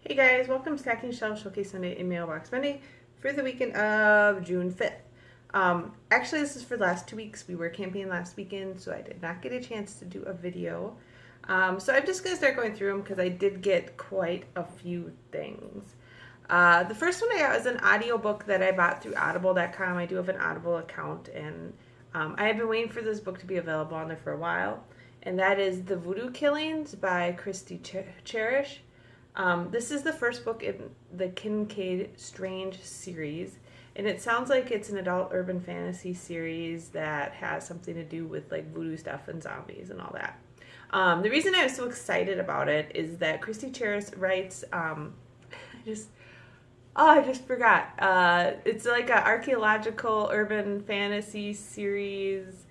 Hey guys, welcome to Stacking Shelf Showcase Sunday in Mailbox Monday for the weekend of June 5th. Actually, this is for the last 2 weeks. We were camping last weekend, so I did not get a chance to do a video. So I'm just going to start going through them because I did get quite a few things. The first one I got was an audiobook that I bought through audible.com. I do have an Audible account, and I have been waiting for this book to be available on there for a while. And that is The Voodoo Killings by Christy Cherish. This is the first book in the Kincaid Strange series, and it sounds like it's an adult urban fantasy series that has something to do with like voodoo stuff and zombies and all that. The reason I was so excited about it is that Christy Cherish writes, I just forgot. It's like an archaeological urban fantasy series,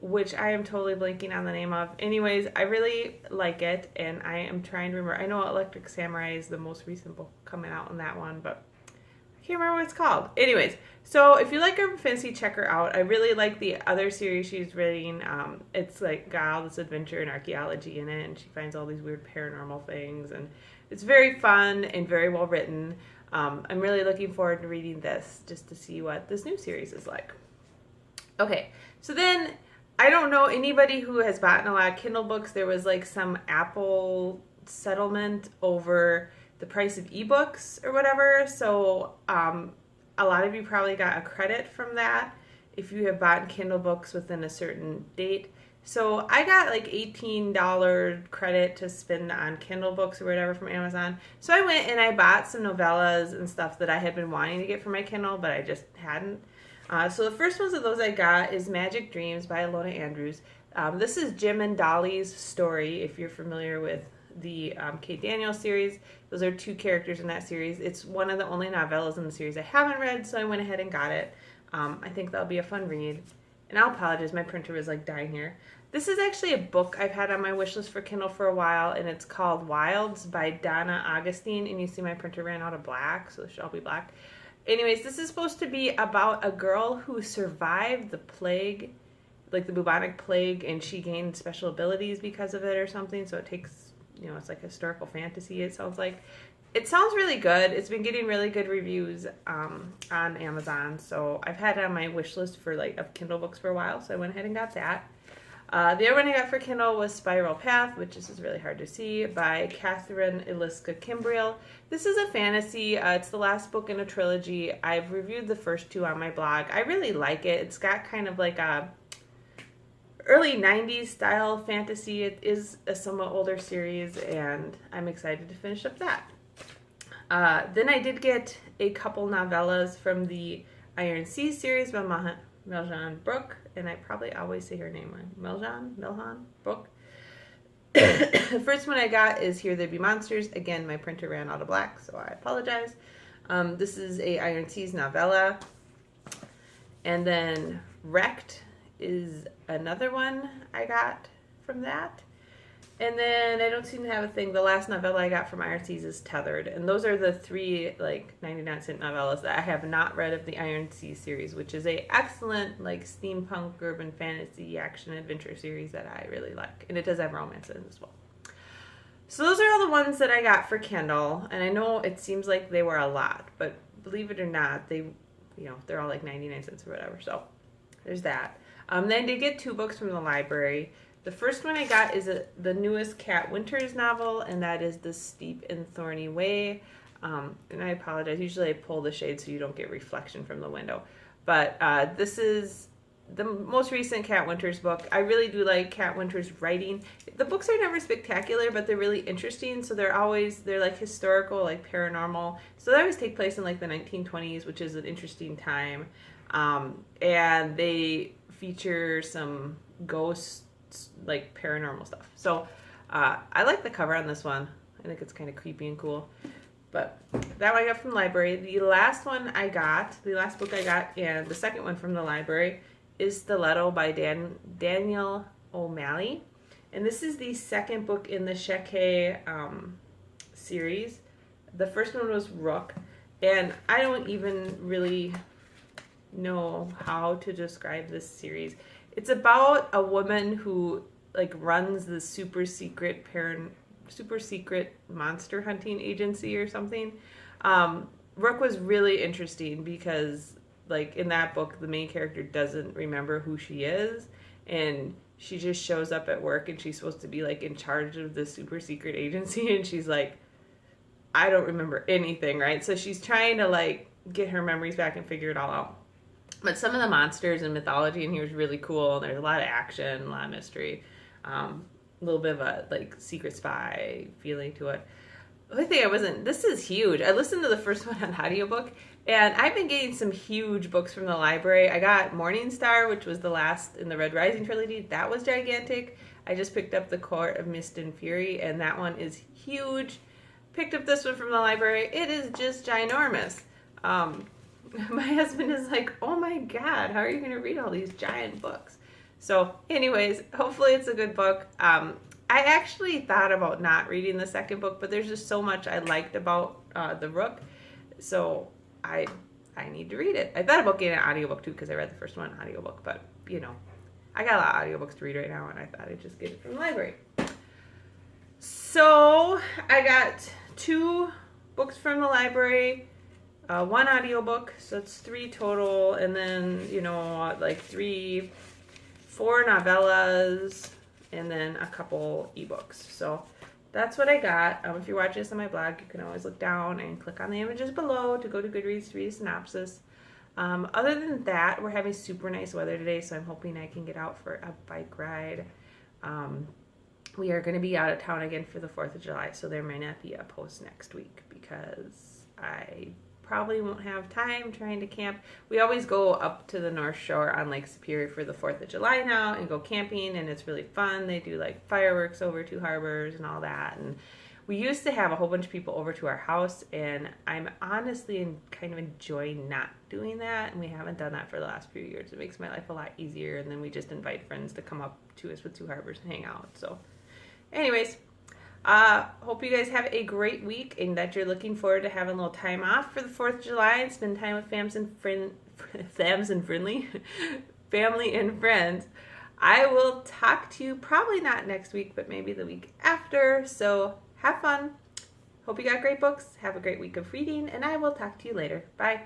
which I am totally blanking on the name of. Anyways, I really like it, and I am trying to remember. I know Electric Samurai is the most recent book coming out on that one, but I can't remember what it's called. Anyways, so if you like urban fantasy, check her out. I really like the other series she's writing. It's like got all this adventure and archaeology in it, and she finds all these weird paranormal things, and it's very fun and very well written. I'm really looking forward to reading this just to see what this new series is like. Okay, so then I don't know anybody who has bought a lot of Kindle books. There was like some Apple settlement over the price of ebooks or whatever. So a lot of you probably got a credit from that if you have bought Kindle books within a certain date. So I got like $18 credit to spend on Kindle books or whatever from Amazon. So I went and I bought some novellas and stuff that I had been wanting to get for my Kindle, but I just hadn't. So the first ones of those I got is Magic Dreams by Alona Andrews. This is Jim and Dolly's story, if you're familiar with the Kate Daniels series. Those are two characters in that series. It's one of the only novellas in the series I haven't read, so I went ahead and got it. I think that'll be a fun read. And I'll apologize, my printer was like dying here. This is actually a book I've had on my wish list for Kindle for a while, and it's called Wilds by Donna Augustine. And you see my printer ran out of black, so it should all be black. Anyways, this is supposed to be about a girl who survived the plague, like the bubonic plague, and she gained special abilities because of it or something. So it takes, it's like historical fantasy, it sounds like. It sounds really good. It's been getting really good reviews on Amazon. So I've had it on my wish list for of Kindle books for a while, so I went ahead and got that. The other one I got for Kindle was Spiral Path, which is really hard to see, by Catherine Eliska Kimbrell. This is a fantasy. It's the last book in a trilogy. I've reviewed the first two on my blog. I really like it. It's got kind of like a early 90s style fantasy. It is a somewhat older series, and I'm excited to finish up that. Then I did get a couple novellas from the Iron Sea series by Meljan Brooke, and I probably always say her name wrong. Meljan Brooke. The first one I got is Here There Be Monsters. Again, my printer ran out of black, so I apologize. This is a Iron Seas novella. And then Wrecked is another one I got from that. And then I don't seem to have a thing. The last novella I got from Iron Seas is Tethered. And those are the three 99-cent novellas that I have not read of the Iron Seas series, which is a excellent steampunk urban fantasy action adventure series that I really like. And it does have romance in it as well. So those are all the ones that I got for Kindle. And I know it seems like they were a lot, but believe it or not, they're all 99 cents or whatever. So there's that. Then I did get 2 books from the library. The first one I got is the newest Cat Winters novel, and that is The Steep and Thorny Way. And I apologize. Usually I pull the shade so you don't get reflection from the window. But this is the most recent Cat Winters book. I really do like Cat Winters' writing. The books are never spectacular, but they're really interesting. So they're historical, paranormal. So they always take place in the 1920s, which is an interesting time. And they feature some ghosts, paranormal stuff. So I like the cover on this one. I think it's kind of creepy and cool. But that one I got from the library. The last book I got, and the second one from the library, is Leto by Daniel O'Malley. And this is the second book in the Sheke series. The first one was Rook. And I don't even really know how to describe this series. It's about a woman who runs the super secret super secret monster hunting agency or something. Rook was really interesting because, like, in that book, the main character doesn't remember who she is, and she just shows up at work, and she's supposed to be, like, in charge of the super secret agency, and she's like, I don't remember anything, right? So she's trying to, like, get her memories back and figure it all out. But some of the monsters and mythology in here is really cool. There's a lot of action, a lot of mystery, a little bit of a, like, secret spy feeling to it. The only thing this is huge. I listened to the first one on audiobook, and I've been getting some huge books from the library. I got Morning Star, which was the last in the Red Rising trilogy. That was gigantic. I just picked up The Court of Mist and Fury, and that one is huge. Picked up this one from the library. It is just ginormous. My husband is like, oh my God, how are you going to read all these giant books? So anyways, hopefully it's a good book. I actually thought about not reading the second book, but there's just so much I liked about The Rook, so I need to read it. I thought about getting an audiobook too because I read the first one audiobook, but you know, I got a lot of audiobooks to read right now, and I thought I'd just get it from the library. So I got 2 books from the library, 1 audiobook, so it's 3 total, and then, you know, like 4 novellas, and then a couple ebooks. So that's what I got. If you're watching this on my blog, you can always look down and click on the images below to go to Goodreads to read a synopsis. Other than that, we're having super nice weather today, so I'm hoping I can get out for a bike ride. We are going to be out of town again for the 4th of July, so there may not be a post next week because I probably won't have time trying to camp. We always go up to the North Shore on Lake Superior for the 4th of July now and go camping, and it's really fun. They do like fireworks over 2 harbors and all that, and we used to have a whole bunch of people over to our house, and I'm honestly kind of enjoying not doing that, and we haven't done that for the last few years. It makes my life a lot easier, and then we just invite friends to come up to us with 2 harbors and hang out. So anyways, hope you guys have a great week and that you're looking forward to having a little time off for the 4th of July and spend time with family and friends. I will talk to you probably not next week, but maybe the week after. So have fun. Hope you got great books. Have a great week of reading, and I will talk to you later. Bye.